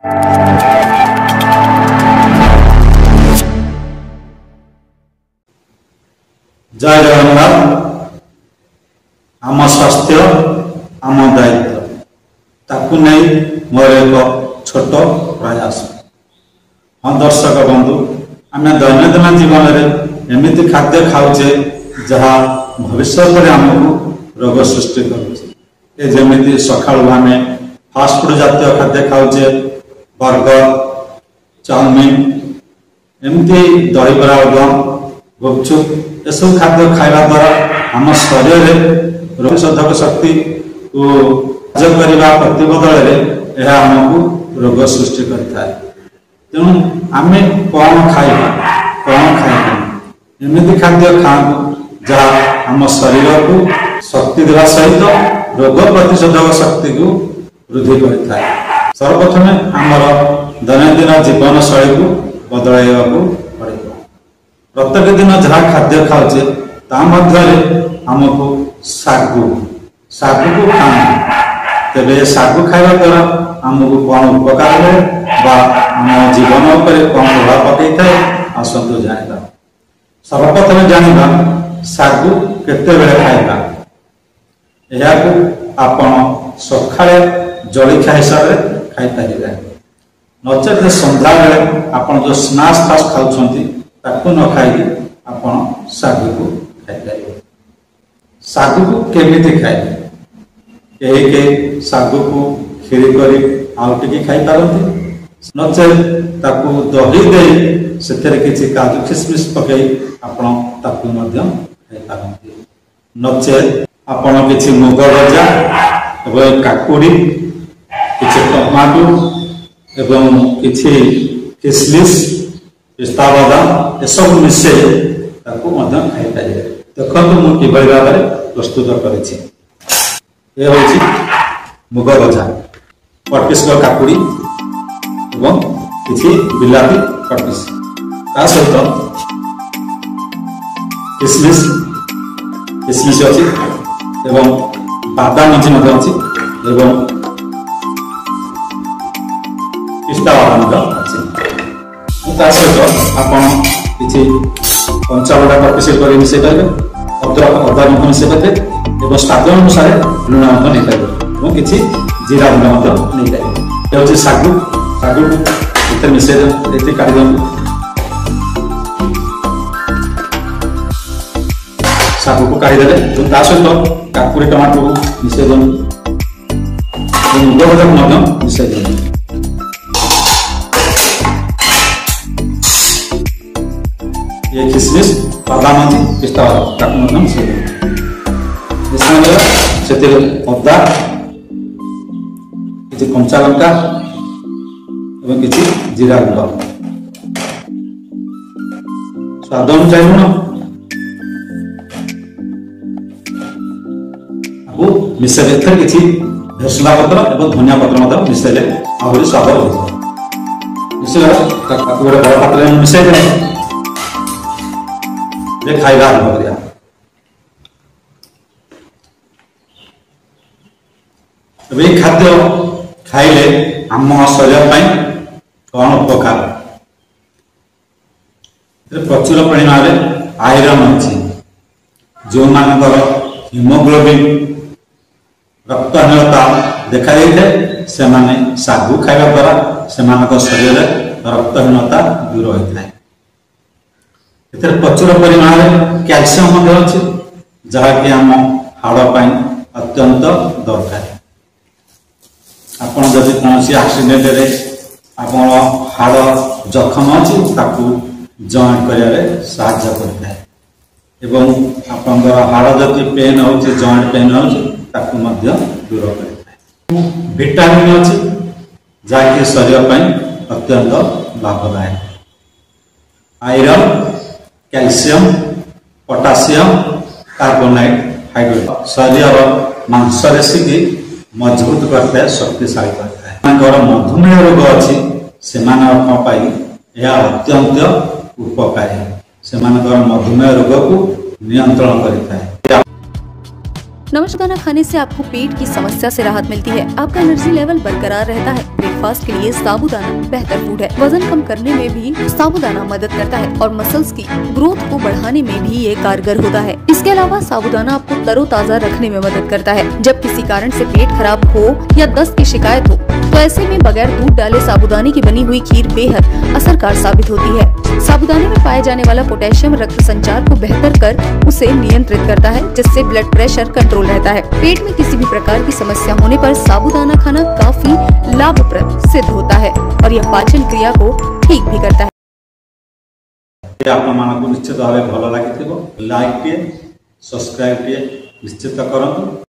जय जगन्नाथ। आम स्वास्थ्य आम दायित्व ताकू नहीं मोर एक छोट प्रयास। हाँ दर्शक बंधु, आम दैनंदिन जीवन में एमती खाद्य खाऊे जहाँ भविष्य में आमको रोग सृष्टि करुँचे। सकाळु आम फास्टफुड जातीय खाद्य खाऊे, बर्गर, चाउमिन, एमती दहीबरा, गुपचुप एसब खाद्य खाइबा द्वारा आम शरीर में रोगशोधक शक्ति को करने प्रतिबदल में आमको रोग सृष्टि करता है। तेणु आम कौन खाइबा कौन खाइबा एमती खाद्य खाऊ जहाँ आम शरीर को शक्ति देवा सहित रोग प्रतिशोधक शक्ति को वृद्धि करता है। सर्वप्रथम आमर दैनंदिन जीवन शैली को बदलैवा पड़े। प्रत्येक दिन जहाँ खाद्य खाऊे आमको सागु को खाऊ। तेरे सागु खाइबा द्वारा आमको कौन उपकार है आम जीवन पर कौन प्रभाव पकई था आसतु जाना। सर्वप्रथम जाना सागु केते बेले खाइबा। यह आपण सकाळे जलखिया हिसाब से खाई पारे, नचेत संध्या बेले आपण जो स्नाक्स फास्ट खाऊछंती ताकू न खाई आपण सागु को खाई पारे। सागु को केमिति खाए? के सागु को खीरी करी आउ टिके खाई पारती, नचेत ताकू दही दे सेतेरे किछि काजू किशमिश पकई आपण ताकू मध्य खाई पारती। नचेत आपण किछि मुग भजा एवं काकुड़ी, किछि टमाटो एवं किछि किशमिश, पिस्ता बादाम एसब मिसे ताकू मध्य खाई पारे। देखो मु किभଳି भाବରେ प्रस्तुत करेछि। ये होछि मुग भजा, कटपिस काकुड़ी एवं किछि बिलाती कटपिस, ता सहित किशमिश अछि एवं बादाम अछि एवं पिस्ता बादाम अछि। ता सहित आपण किछि कंचा बड़ा कटपिस करी मिसे पाइबे, अदा मिसे पाइबे एवं स्वाद अनुसार लुण नहीं पारे, किसी जीरा गुंड नहीं पारे। ये सागु को मिसे काढ़ी दिखाँ। सागु को काढ़ी दे सहित काकुड़ी टमाटो को मिसे दिखाँ, मुग भजा को मिसे दिखाँ। ये किशमिश बादाम पिस्ता बादाम मिसे दिखाँ। अदा किसी कंचा लंका एवं किसी जीरा गुंड, स्वाद अनुसार लुण आपको मिसेले किसी भेसुला पत्र और धनिया पत्र मिसेले आहरी स्वाद मिसेगा। गोटे बड़ पात्र में मिसाई दे खाइबा आरंभ करिया। खाद्य खाइले आम शरीर कौन उपकार? प्रचुर परिमाण में आयरन अच्छी। जो मानकर हिमोग्लोबिन रक्तहीनता देखा जाए से माने सागु खाइबा द्वारा से शरीर रक्तहीनता दूर होता है। प्रचुर परिमाण में कैल्शियम अच्छी जहाँकि आम हाड़ अत्यंत दरकार। आपन जदि कौन एक्सीडेंट रे आपन हाड़ जखम अच्छी ताकू जॉइंट करियारे साहाय्य करता है एवं आपनकर हाड़ जदि पेन हो जॉइंट पेन हो ताकू मध्य दूर करता है। विटामिन अच्छी जहाँकि शरीर पर अत्यंत लाभदायक। Iron, calcium, potassium, carbonate, hydrogen शरीर मांसपेशी की मजबूत करता है, शक्तिशाली करता है। मधुमेह रोग अच्छी से अत्यंत उपकारी से मधुमेह रोग को नियंत्रण करता है। नमक दाना खाने से आपको पेट की समस्या से राहत मिलती है, आपका एनर्जी लेवल बरकरार रहता है। ब्रेकफास्ट के लिए साबूदाना बेहतर फूड है। वजन कम करने में भी साबूदाना मदद करता है और मसल्स की ग्रोथ को बढ़ाने में भी ये कारगर होता है। इसके अलावा साबूदाना आपको तरोताजा रखने में मदद करता है। जब किसी कारण से पेट खराब हो या दस्त की शिकायत हो तो ऐसे में बगैर दूध डाले साबूदाने की बनी हुई खीर बेहद असरकार साबित होती है। साबूदाने में पाए जाने वाला पोटेशियम रक्त संचार को बेहतर कर उसे नियंत्रित करता है, जिससे ब्लड प्रेशर कंट्रोल रहता है। पेट में किसी भी प्रकार की समस्या होने पर साबूदाना खाना काफी लाभप्रद सिद्ध होता है और यह पाचन क्रिया को ठीक भी करता है। आपको निश्चित भाव भल लगी लाइक टे सब्सक्राइब टे निश्चित करूँ।